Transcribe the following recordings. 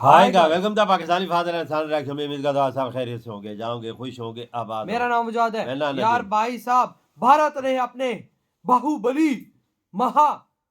हाय का welcome the Pakistani father and son reaction में। उम्मीद करता हूं सब खैरियत से होंगे, जाओगे, खुश होंगे, आबाद। मेरा नाम मुजाद है मेरा नाम यार नदीम। भाई साहब। भारत ने अपने बाहुबली महा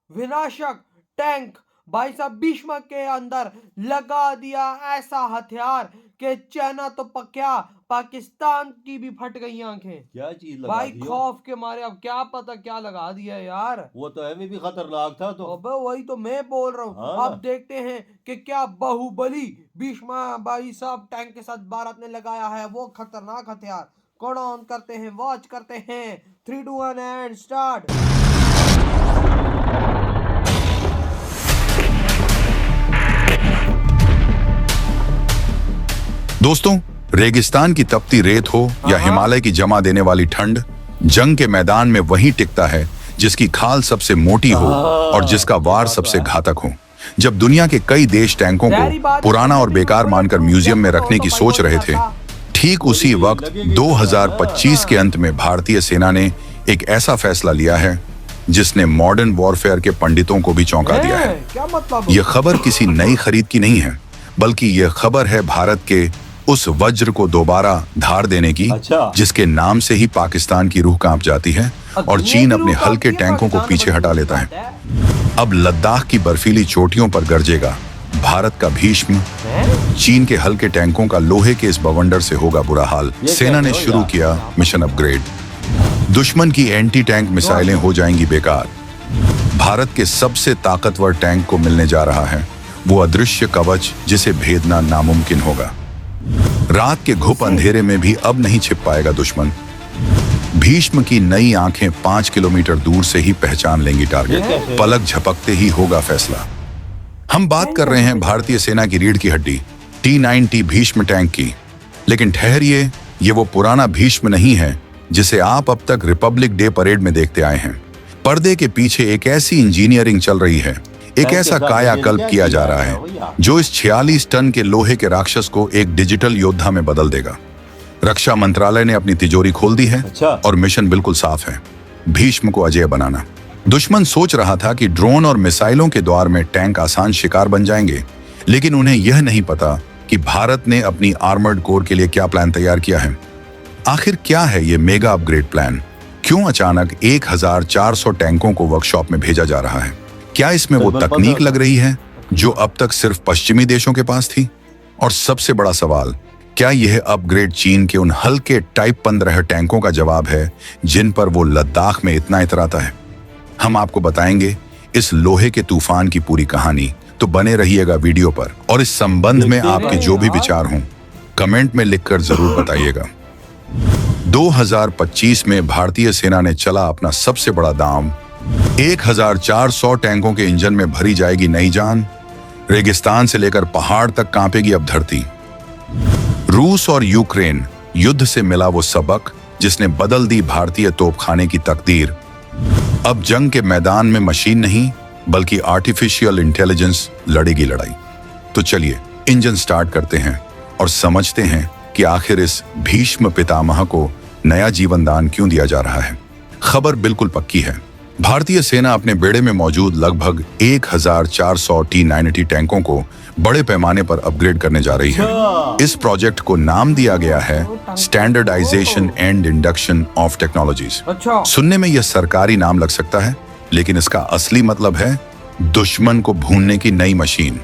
विनाशक टैंक भाई साहब भीष्म के अंदर लगा दिया ऐसा हथियार कि चाइना तो पक्या पाकिस्तान की भी फट गई आंखें। क्या चीज लगा भाई दी हो? खौफ के मारे अब क्या पता क्या लगा दिया यार। वो तो हमें भी खतरनाक था तो। अबे वही तो मैं बोल रहा हूँ। हाँ अब ना। देखते हैं कि क्या बाहुबली भीष्मा भाई साहब टैंक के साथ भारत ने लगाया है वो खतरनाक हथियार। कौन ऑन करते हैं, वॉच करते हैं। 3 2 1 एंड स्टार्ट। दोस्तों, रेगिस्तान की तपती रेत हो या हिमालय की जमा देने वाली ठंड, जंग के मैदान में वही टिकता है जिसकी खाल सबसे मोटी हो और जिसका वार सबसे घातक हो। जब दुनिया के कई देश टैंकों को पुराना और बेकार मानकर म्यूजियम में रखने की सोच रहे थे, ठीक उसी वक्त 2025 के अंत में भारतीय सेना ने एक ऐसा फैसला लिया है जिसने मॉडर्न वॉरफेयर के पंडितों को भी चौंका दिया है। क्या मतलब? यह खबर किसी नई खरीद की नहीं है, बल्कि यह खबर है भारत के उस वज्र को दोबारा धार देने की, जिसके नाम से ही पाकिस्तान की रूह कांप जाती है और चीन अपने हल्के टैंकों को पीछे हटा लेता है। अब लद्दाख की बर्फीली चोटियों पर गरजेगा भारत का भीष्म। चीन के हल्के टैंकों का लोहे के इस बवंडर से होगा बुरा हाल। सेना ने शुरू किया मिशन अपग्रेड। दुश्मन की एंटी टैंक मिसाइलें हो जाएंगी बेकार। भारत के सबसे ताकतवर टैंक को मिलने जा रहा है वो अदृश्य कवच जिसे भेदना नामुमकिन होगा। रात के घुप अंधेरे में भी अब नहीं छिप पाएगा दुश्मन। भीष्म की नई आंखें 5 किलोमीटर दूर से ही पहचान लेंगी टारगेट। पलक झपकते ही होगा फैसला। हम बात कर रहे हैं भारतीय सेना की रीढ़ की हड्डी T-90 भीष्म टैंक की। लेकिन ठहरिए, ये वो पुराना भीष्म नहीं है जिसे आप अब तक रिपब्लिक डे परेड में देखते आए हैं। पर्दे के पीछे एक ऐसी इंजीनियरिंग चल रही है, एक ऐसा कायाकल्प किया जा रहा है जो इस 46 टन के लोहे के राक्षस को एक डिजिटल योद्धा में बदल देगा। रक्षा मंत्रालय ने अपनी तिजोरी खोल दी है और मिशन बिल्कुल साफ है, भीष्म को अजेय बनाना। दुश्मन सोच रहा था कि ड्रोन और मिसाइलों के द्वार में टैंक आसान शिकार बन जाएंगे, लेकिन उन्हें यह नहीं पता कि भारत ने अपनी आर्मर्ड कोर के लिए क्या प्लान तैयार किया है। आखिर क्या है ये मेगा अपग्रेड प्लान? क्यों अचानक 1400 टैंकों को वर्कशॉप में भेजा जा रहा है? क्या इसमें वो तकनीक लग रही है जो अब तक सिर्फ पश्चिमी देशों के पास थी? और सबसे बड़ा सवाल, क्या यह अपग्रेड चीन के उन हल्के टाइप 15 टैंकों का जवाब है जिन पर वो लद्दाख में इतना इतराता है? हम आपको बताएंगे इस लोहे के तूफान की पूरी कहानी, तो बने रहिएगा वीडियो पर। और इस संबंध में आपके जो भी विचार हों कमेंट में लिखकर जरूर बताइएगा। 2025 में भारतीय सेना ने चला अपना सबसे बड़ा दांव। 1400 टैंकों के इंजन में भरी जाएगी नई जान। रेगिस्तान से लेकर पहाड़ तक कांपेगी अब धरती। रूस और यूक्रेन युद्ध से मिला वो सबक जिसने बदल दी भारतीय तोपखाने की तकदीर। अब जंग के मैदान में मशीन नहीं बल्कि आर्टिफिशियल इंटेलिजेंस लड़ेगी लड़ाई। तो चलिए इंजन स्टार्ट करते हैं और समझते हैं कि आखिर इस भीष्म पितामह को नया जीवन दान क्यों दिया जा रहा है। खबर बिल्कुल पक्की है, भारतीय सेना अपने बेड़े में मौजूद लगभग 1400 T-90 टैंकों को बड़े पैमाने पर अपग्रेड करने जा रही है। इस प्रोजेक्ट को नाम दिया गया है standardisation and induction of technologies. सुनने में यह सरकारी नाम लग सकता है, लेकिन इसका असली मतलब है दुश्मन को भूनने की नई मशीन।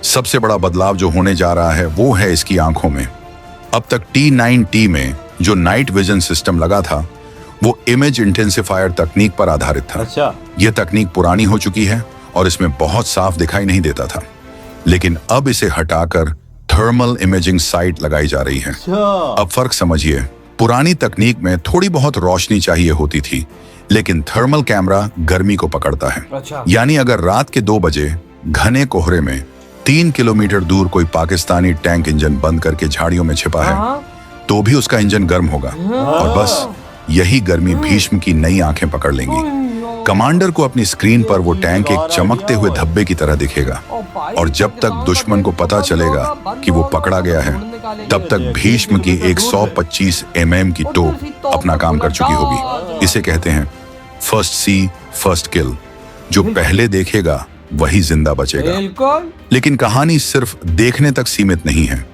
सबसे बड़ा बदलाव जो होने जा रहा है वो है इसकी आंखों में। अब तक T-90 में जो नाइट विजन सिस्टम लगा था वो इमेज इंटेंसिफायर तकनीक पर आधारित था। यह तकनीक पुरानी हो चुकी है और इसमें बहुत साफ दिखाई नहीं देता था, लेकिन अब इसे हटाकर थर्मल इमेजिंग साइट लगाई जा रही है। अब फर्क समझिए, पुरानी तकनीक में थोड़ी बहुत रोशनी चाहिए होती थी, लेकिन थर्मल कैमरा गर्मी को पकड़ता है। यानी अगर रात के 2 बजे घने कोहरे में 3 किलोमीटर दूर कोई पाकिस्तानी टैंक इंजन बंद करके झाड़ियों में छिपा है तो भी उसका इंजन गर्म होगा, और बस यही गर्मी भीष्म की नई आंखें पकड़ लेंगी। कमांडर को अपनी स्क्रीन पर वो टैंक एक चमकते हुए धब्बे की तरह दिखेगा, और जब तक दुश्मन को पता चलेगा कि वो पकड़ा गया है, तब तक भीष्म की 125 mm की तोप अपना काम कर चुकी होगी। इसे कहते हैं फर्स्ट सी फर्स्ट किल। जो पहले देखेगा वही जिंदा बचेगा। बिल्कुल। लेकिन कहानी सिर्फ देखने तक सीमित नहीं है,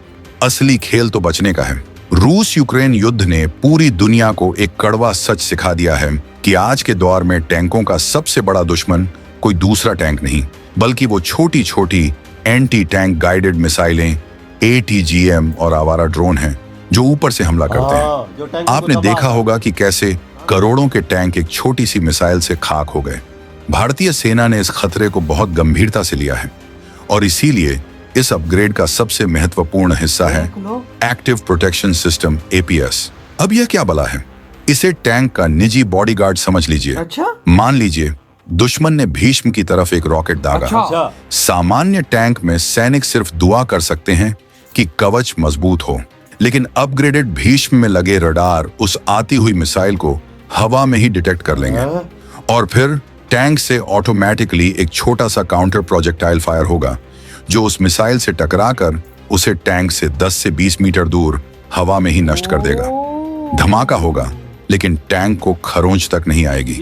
असली खेल तो बचने का है। रूस यूक्रेन युद्ध ने पूरी दुनिया को एक कड़वा सच सिखा दिया है कि आज के दौर में टैंकों का सबसे बड़ा दुश्मन कोई दूसरा टैंक नहीं, बल्कि वो छोटी छोटी एंटी टैंक गाइडेड मिसाइलें, ATGM और आवारा ड्रोन हैं जो ऊपर से हमला करते हैं। आपने देखा होगा कि कैसे करोड़ों के टैंक एक छोटी सी मिसाइल से खाक हो गए। भारतीय सेना ने इस खतरे को बहुत गंभीरता से लिया है और इसीलिए इस अपग्रेड का सबसे महत्वपूर्ण हिस्सा है एक्टिव प्रोटेक्शन सिस्टम, APS। अब यह क्या बला है? इसे टैंक का निजी बॉडीगार्ड समझ लीजिए। अच्छा? मान लीजिए दुश्मन ने भीष्म की तरफ एक रॉकेट दागा। अच्छा? सामान्य टैंक में सैनिक सिर्फ दुआ कर सकते हैं कि कवच मजबूत हो, लेकिन अपग्रेडेड भीष्म में लगे रडार उस आती हुई मिसाइल को हवा में ही डिटेक्ट कर लेंगे और फिर टैंक से ऑटोमेटिकली एक छोटा सा काउंटर प्रोजेक्टाइल फायर होगा जो उस मिसाइल से टकराकर उसे टैंक से 10 से 20 मीटर दूर हवा में ही नष्ट कर देगा। धमाका होगा लेकिन टैंक को खरोंच तक नहीं आएगी।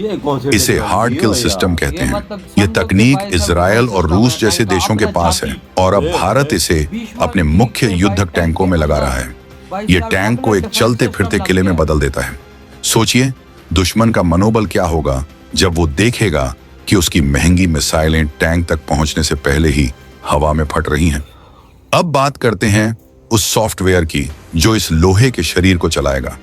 इसे हार्ड किल सिस्टम कहते हैं। ये तकनीक इजराइल और रूस जैसे देशों के पास है और अब भारत इसे अपने मुख्य युद्धक टैंकों में लगा रहा है। ये टैंक को एक चलते फिरते किले में बदल देता है। सोचिए दुश्मन का मनोबल क्या होगा जब वो देखेगा कि उसकी महंगी मिसाइलें टैंक तक पहुंचने से पहले ही हवा में फट रही हैं। अब बात करते हैं उस सॉफ्टवेयर की जो इस लोहे के शरीर को चलाएगा।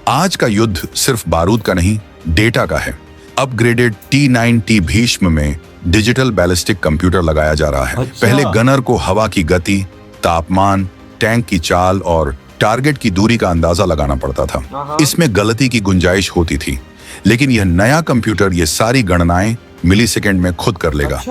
आज का युद्ध सिर्फ बारूद का नहीं, डेटा का है। अपग्रेडेड T9T भीष्म में डिजिटल बैलिस्टिक कंप्यूटर लगाया जा रहा है। पहले गनर को हवा की गति, तापमान, टैंक की चाल और टारगेट की दूरी का अंदाजा लगाना पड़ता था। इसमें गलती की गुंजाइश होती थी, लेकिन यह नया कंप्यूटर ये सारी गणनाएं मिलीसेकंड में खुद कर लेगा।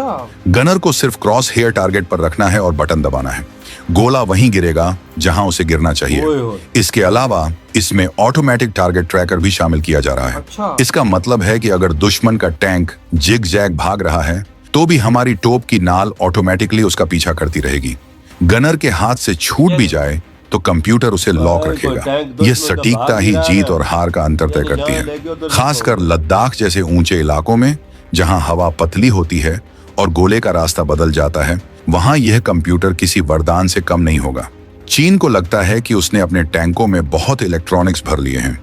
गनर को सिर्फ क्रॉस हेयर टारगेट पर रखना है और बटन दबाना है। गोला वहीं गिरेगा जहां उसे गिरना चाहिए। इसके अलावा इसमें ऑटोमेटिक टारगेट ट्रैकर भी शामिल किया जा रहा है। इसका मतलब है कि अगर दुश्मन का टैंक जिग जैग भाग रहा है तो भी हमारी तोप की नाल ऑटोमेटिकली उसका पीछा करती रहेगी। गनर के हाथ से छूट भी जाए तो कंप्यूटर उसे लॉक रखेगा। यह सटीकता ही जीत और हार का अंतर तय करती है, खासकर लद्दाख जैसे ऊंचे इलाकों में जहां हवा पतली होती है और गोले का रास्ता बदल जाता है। वहां यह कंप्यूटर किसी वरदान से कम नहीं होगा। चीन को लगता है कि उसने अपने टैंकों में बहुत इलेक्ट्रॉनिक्स भर लिए हैं,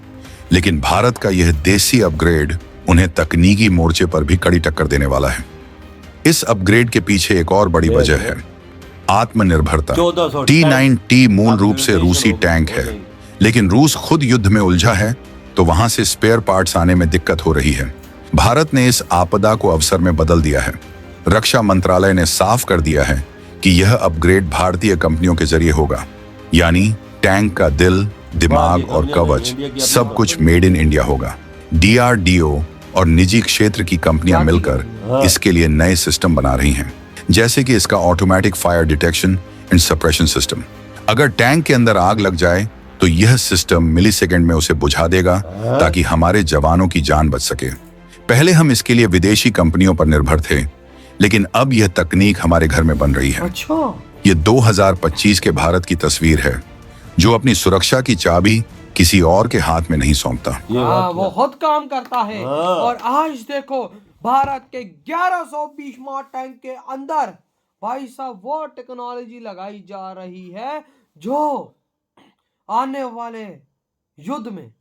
लेकिन भारत का यह देसी अपग्रेड उन्हें तकनीकी मोर्चे पर भी कड़ी टक्कर देने वाला है। इस अपग्रेड के पीछे एक और बड़ी वजह है आत्मनिर्भरता। T9T मूल रूप से रूसी टैंक है, लेकिन रूस खुद युद्ध में उलझा है तो वहां से स्पेयर पार्ट्स आने में दिक्कत हो रही है। भारत ने इस आपदा को अवसर में बदल दिया है। रक्षा मंत्रालय ने साफ कर दिया है कि यह अपग्रेड भारतीय कंपनियों के जरिए होगा, यानी टैंक का दिल, दिमाग और कवच सब कुछ मेड इन इंडिया होगा। DRDO और निजी क्षेत्र की कंपनियां मिलकर इसके लिए नए सिस्टम बना रही हैं, जैसे कि इसका automatic fire detection and suppression system. अगर टैंक के अंदर आग लग जाए तो यह सिस्टम मिलीसेकंड में उसे बुझा देगा ताकि हमारे जवानों की जान बच सके। पहले हम इसके लिए विदेशी कंपनियों पर निर्भर थे, लेकिन अब यह तकनीक हमारे घर में बन रही है। ये 2025 के भारत की तस्वीर है जो अपनी सुरक्षा की चाबी किसी और के हाथ में नहीं सौंपता। वो खुद काम करता है। और आज देखो भारत के 1100 भीष्म टैंक के अंदर भाई साहब वो टेक्नोलॉजी लगाई जा रही है जो आने वाले युद्ध में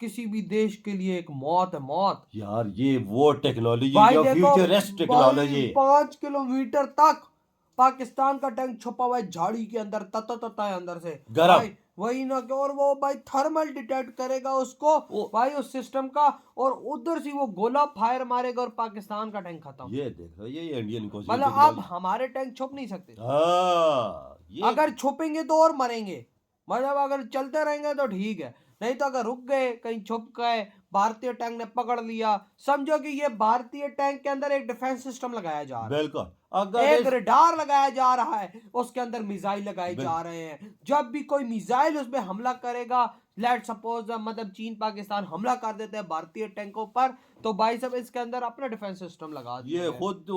किसी भी देश के लिए एक मौत है, मौत। यार ये वो टेक्नोलॉजी जो फ्यूचरिस्ट टेक्नोलॉजी 5 किलोमीटर तक पाकिस्तान का टैंक छुपा हुआ है झाड़ी के अंदर, तता है अंदर से गरम। वही ना, और वो भाई थर्मल डिटेक्ट करेगा उसको भाई उस सिस्टम का, और उधर से वो गोला फायर मारेगा और पाकिस्तान का टैंक खत्म। ये देखो ये इंडियन को मतलब अब हमारे टैंक छुप नहीं सकते। अगर छुपेंगे तो और मरेंगे, मतलब अगर चलते रहेंगे तो ठीक है, नहीं तो अगर रुक गए, कहीं छुप गए, भारतीय टैंक ने पकड़ लिया, समझो कि ये भारतीय टैंक के अंदर एक डिफेंस सिस्टम लगाया जा रहा है। बिल्कुल। एक रडार लगाया जा रहा है, उसके अंदर मिसाइल लगाए जा रहे हैं। जब भी कोई मिसाइल उसमें हमला करेगा, लेट सपोज मतलब चीन पाकिस्तान हमला कर देते हैं भारतीय टैंकों पर, तो भाई साहब इसके अंदर अपना डिफेंस सिस्टम लगा दिया, ये खुद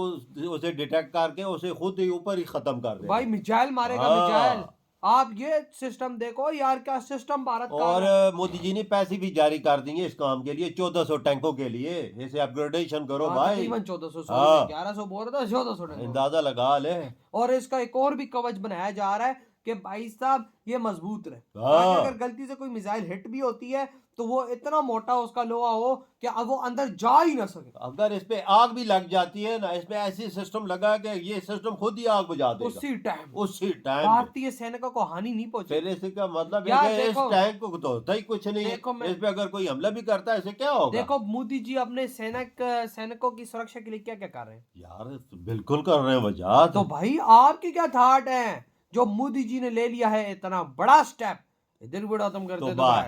उसे डिटेक्ट करके उसे खुद ही ऊपर ही खत्म कर देगा। भाई मिसाइल मारेगा, मिसाइल आप ये सिस्टम देखो यार, क्या सिस्टम भारत का और है। मोदी जी ने पैसे भी जारी कर दिए इस काम के लिए, 1400 टैंकों के लिए। इसे अपग्रेडेशन करो हाँ, भाई। तकरीबन 1400, सॉरी मैं हाँ 1100 बोल रहा था, 1400 टन। अंदाजा लगा ले। और इसका एक और भी कवच बनाया जा रहा है कि भाई साहब ये मजबूत रहे, ताकि हाँ अगर गलती से कोई मिसाइल हिट भी होती है तो वो इतना मोटा उसका लोहा हो कि अब वो अंदर जा ही ना सके। अगर इस पे आग भी लग जाती है ना, इसमें ऐसी सिस्टम लगा कि ये सिस्टम खुद ही आग बुझा देगा उसी टाइम उसी टाइम में। भारतीय सैनिकों को हानि नहीं फिर पहुंची। इसका मतलब है यार कि इस देखो, टैंक को तो होता ही कुछ नहीं है। देखो मैं इस पे अगर कोई हमला भी करता है इसे क्या होगा? देखो मोदी जी अपने सैनिकों की सुरक्षा के लिए क्या क्या कर रहे हैं। यार बिल्कुल कर रहे हैं वजाहत। तो भाई आपकी क्या थाट है जो मोदी जी ने ले लिया है इतना बड़ा स्टेप, इधर भी खत्म कर तो दे तो बात भाई